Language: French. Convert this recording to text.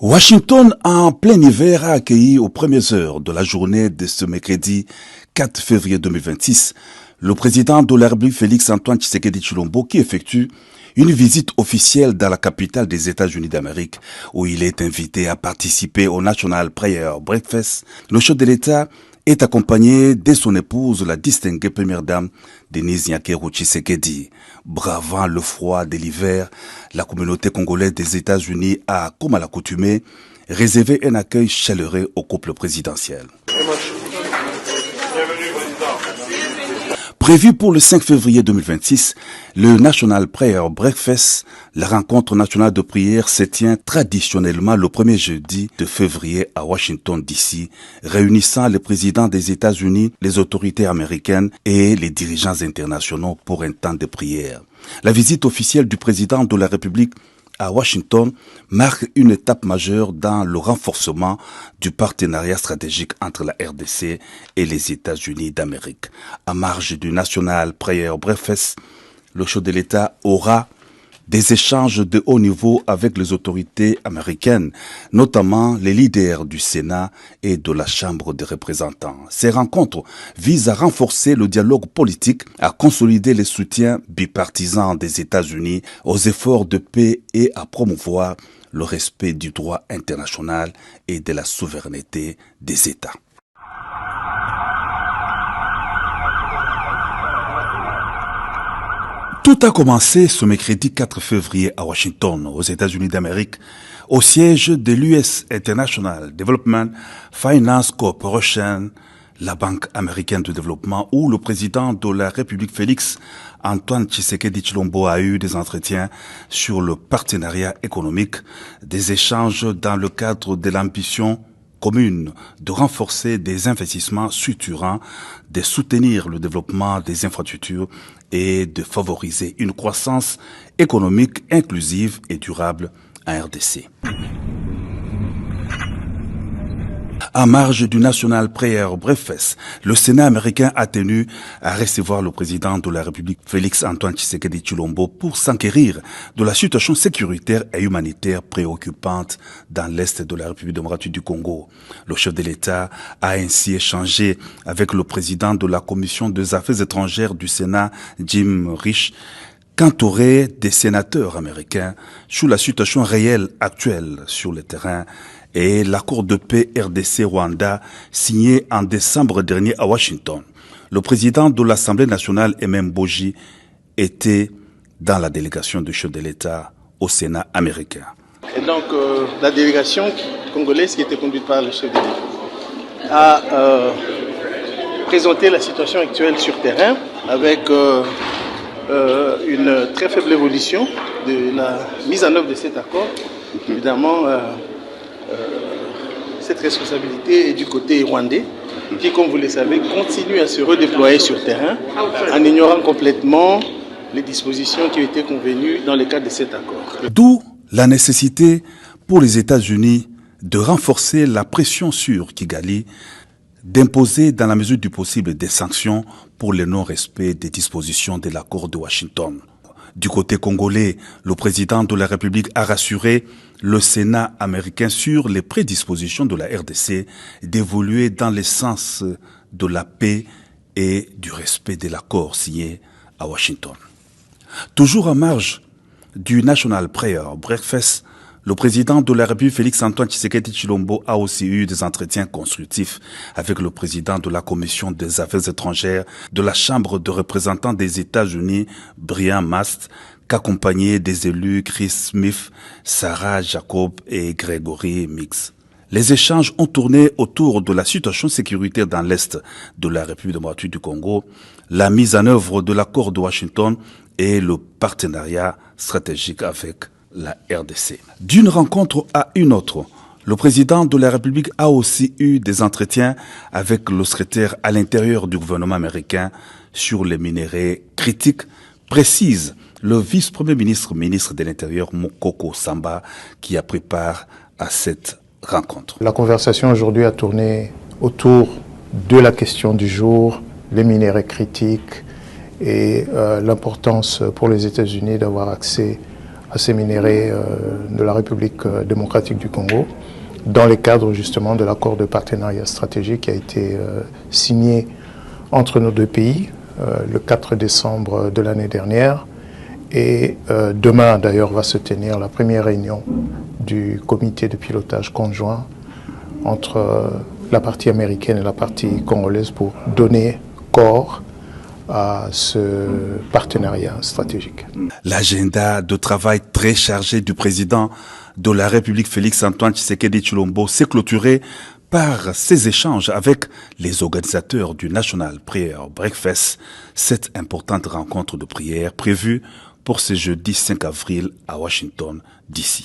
Washington, en plein hiver, a accueilli aux premières heures de la journée de ce mercredi 4 février 2026 le président de la République Félix-Antoine Tshisekedi Tshilombo qui effectue une visite officielle dans la capitale des États-Unis d'Amérique où il est invité à participer au National Prayer Breakfast. Le chef de l'État est accompagné de son épouse, la distinguée première dame Denise Nyakeru Tshisekedi. Bravant le froid de l'hiver, la communauté congolaise des États-Unis a, comme à l'accoutumée, réservé un accueil chaleureux au couple présidentiel. Prévu pour le 5 février 2026, le National Prayer Breakfast, la rencontre nationale de prière, se tient traditionnellement le premier jeudi de février à Washington DC, réunissant les présidents des États-Unis, les autorités américaines et les dirigeants internationaux pour un temps de prière. La visite officielle du président de la République à Washington marque une étape majeure dans le renforcement du partenariat stratégique entre la RDC et les États-Unis d'Amérique. À marge du National Prayer Breakfast, le chef de l'État aura des échanges de haut niveau avec les autorités américaines, notamment les leaders du Sénat et de la Chambre des représentants. Ces rencontres visent à renforcer le dialogue politique, à consolider les soutiens bipartisans des États-Unis aux efforts de paix et à promouvoir le respect du droit international et de la souveraineté des États. Tout a commencé ce mercredi 4 février à Washington, aux États-Unis d'Amérique, au siège de l'US International Development Finance Corporation, la banque américaine de développement, où le président de la République Félix-Antoine Tshisekedi Tshilombo a eu des entretiens sur le partenariat économique, des échanges dans le cadre de l'ambition commune de renforcer des investissements structurants, de soutenir le développement des infrastructures et de favoriser une croissance économique inclusive et durable en RDC. En marge du National Prayer Breakfast, le Sénat américain a tenu à recevoir le président de la République, Félix-Antoine Tshisekedi Tshilombo, pour s'enquérir de la situation sécuritaire et humanitaire préoccupante dans l'est de la République démocratique du Congo. Le chef de l'État a ainsi échangé avec le président de la Commission des Affaires étrangères du Sénat, Jim Risch, qu'entouré des sénateurs américains sur la situation réelle actuelle sur le terrain et l'accord de paix RDC-Rwanda signé en décembre dernier à Washington. Le président de l'Assemblée nationale, Emem Boji, était dans la délégation du chef de l'État au Sénat américain. Et donc la délégation congolaise qui était conduite par le chef de l'État a présenté la situation actuelle sur terrain avec une très faible évolution de la mise en œuvre de cet accord. Évidemment, cette responsabilité est du côté rwandais qui, comme vous le savez, continue à se redéployer sur terrain en ignorant complètement les dispositions qui ont été convenues dans le cadre de cet accord. D'où la nécessité pour les États-Unis de renforcer la pression sur Kigali, d'imposer dans la mesure du possible des sanctions pour le non-respect des dispositions de l'accord de Washington. Du côté congolais, le président de la République a rassuré le Sénat américain sur les prédispositions de la RDC d'évoluer dans le sens de la paix et du respect de l'accord signé à Washington. Toujours en marge du National Prayer Breakfast, le président de la République, Félix-Antoine Tshisekedi Tshilombo, a aussi eu des entretiens constructifs avec le président de la Commission des Affaires étrangères de la Chambre de représentants des États-Unis, Brian Mast, qu'accompagnaient des élus Chris Smith, Sarah Jacob et Gregory Mix. Les échanges ont tourné autour de la situation sécuritaire dans l'Est de la République démocratique du Congo, la mise en œuvre de l'accord de Washington et le partenariat stratégique avec la RDC. D'une rencontre à une autre, le président de la République a aussi eu des entretiens avec le secrétaire à l'intérieur du gouvernement américain sur les minerais critiques, précise le vice-premier ministre de l'Intérieur, Mokoko Samba, qui a pris part à cette rencontre. La conversation aujourd'hui a tourné autour de la question du jour, les minerais critiques et l'importance pour les États-Unis d'avoir accès à ces minéraux de la République démocratique du Congo, dans le cadre justement de l'accord de partenariat stratégique qui a été signé entre nos deux pays le 4 décembre de l'année dernière. Et demain d'ailleurs va se tenir la première réunion du comité de pilotage conjoint entre la partie américaine et la partie congolaise pour donner corps à ce partenariat stratégique. L'agenda de travail très chargé du président de la République Félix-Antoine Tshisekedi Tshilombo s'est clôturé par ces échanges avec les organisateurs du National Prayer Breakfast, cette importante rencontre de prière prévue pour ce jeudi 5 avril à Washington, D.C.